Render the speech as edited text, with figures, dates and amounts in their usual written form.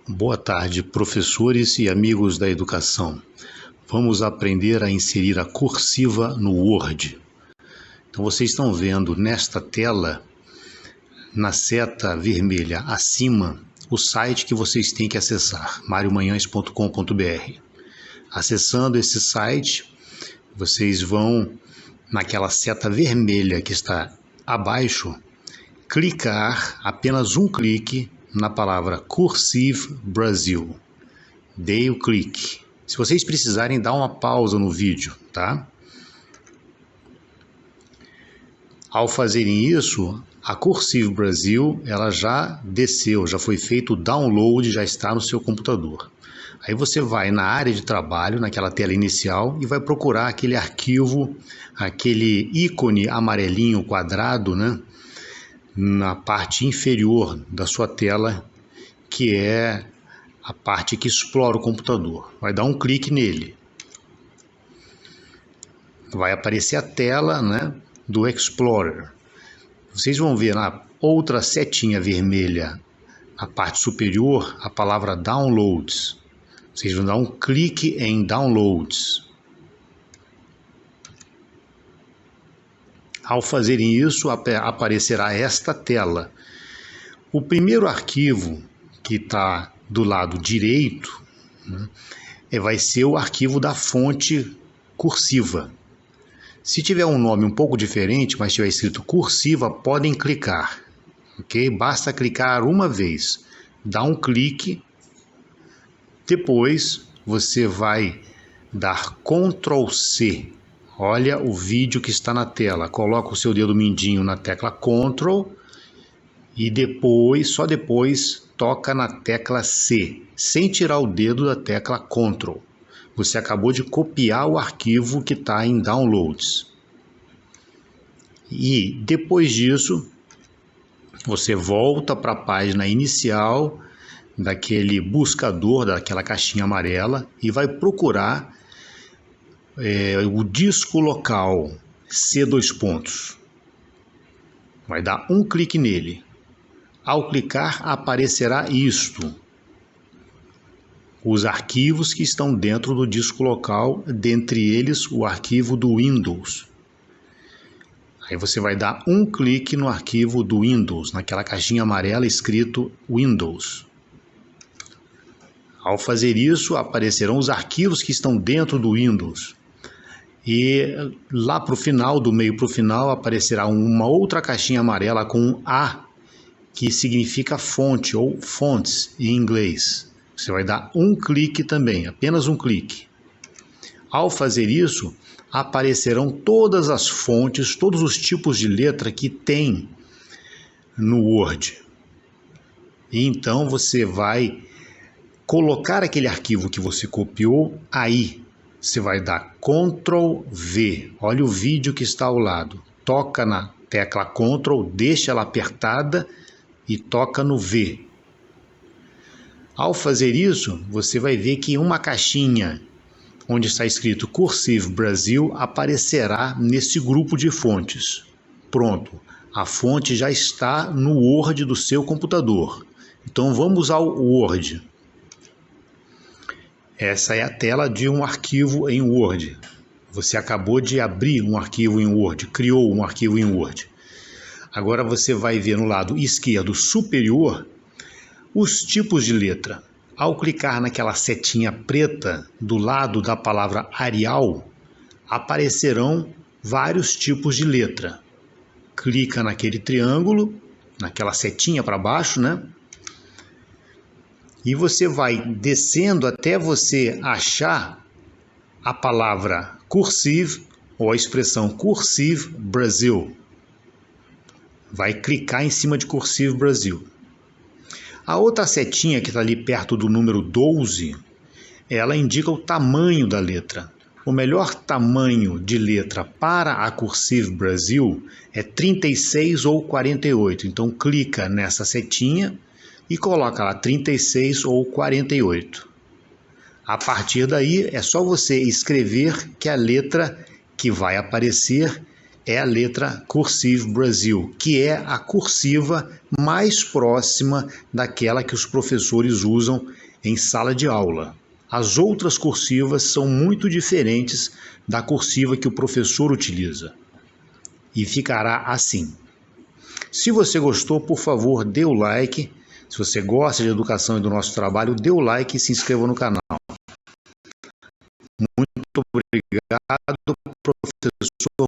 Boa tarde, professores e amigos da educação. Vamos aprender a inserir a cursiva no Word. Então, vocês estão vendo nesta tela, na seta vermelha acima, o site que vocês têm que acessar, mariomanhães.com.br. Acessando esse site, vocês vão naquela seta vermelha que está abaixo, clicar, apenas um clique, na palavra Cursive Brasil. Dê o clique. Se vocês precisarem, dá uma pausa no vídeo, tá? Ao fazerem isso, a Cursive Brasil, ela já desceu, já foi feito o download, já está no seu computador. Aí você vai na área de trabalho, naquela tela inicial, e vai procurar aquele arquivo, aquele ícone amarelinho quadrado, né? Na parte inferior da sua tela, que é a parte que explora o computador. Vai dar um clique nele. Vai aparecer a tela, né, do Explorer. Vocês vão ver na outra setinha vermelha, na parte superior, a palavra Downloads. Vocês vão dar um clique em Downloads. Ao fazerem isso, aparecerá esta tela. O primeiro arquivo que está do lado direito, né, vai ser o arquivo da fonte cursiva. Se tiver um nome um pouco diferente, mas tiver escrito cursiva, podem clicar. Ok? Basta clicar uma vez. Dá um clique. Depois você vai dar Ctrl C. Olha o vídeo que está na tela. Coloca o seu dedo mindinho na tecla Ctrl e depois, só depois, toca na tecla C, sem tirar o dedo da tecla Ctrl. Você acabou de copiar o arquivo que está em Downloads. E depois disso, você volta para a página inicial daquele buscador, daquela caixinha amarela, e vai procurar o disco local C2. Vai dar um clique nele. Ao clicar, aparecerá isto: os arquivos que estão dentro do disco local, dentre eles o arquivo do Windows. Aí você vai dar um clique no arquivo do Windows, naquela caixinha amarela escrito Windows. Ao fazer isso, aparecerão os arquivos que estão dentro do Windows. E lá para o final, do meio para o final, aparecerá uma outra caixinha amarela com um A, que significa fonte ou fonts em inglês. Você vai dar um clique também, apenas um clique. Ao fazer isso, aparecerão todas as fontes, todos os tipos de letra que tem no Word. E então você vai colocar aquele arquivo que você copiou aí. Você vai dar Ctrl V. Olha o vídeo que está ao lado. Toca na tecla Ctrl, deixa ela apertada e toca no V. Ao fazer isso, você vai ver que uma caixinha onde está escrito Cursive Brasil aparecerá nesse grupo de fontes. Pronto, a fonte já está no Word do seu computador. Então vamos ao Word. Essa é a tela de um arquivo em Word. Você acabou de abrir um arquivo em Word, criou um arquivo em Word. Agora você vai ver no lado esquerdo superior os tipos de letra. Ao clicar naquela setinha preta do lado da palavra Arial, aparecerão vários tipos de letra. Clica naquele triângulo, naquela setinha para baixo, né? E você vai descendo até você achar a palavra cursive ou a expressão Cursive Brasil. Vai clicar em cima de Cursive Brasil. A outra setinha que está ali perto do número 12, ela indica o tamanho da letra. O melhor tamanho de letra para a Cursive Brasil é 36 ou 48. Então clica nessa setinha e coloca lá 36 ou 48. A partir daí é só você escrever que a letra que vai aparecer é a letra Cursive Brasil, que é a cursiva mais próxima daquela que os professores usam em sala de aula. As outras cursivas são muito diferentes da cursiva que o professor utiliza. E ficará assim. Se você gostou, por favor, dê o like. Se você gosta de educação e do nosso trabalho, dê o like e se inscreva no canal. Muito obrigado, professor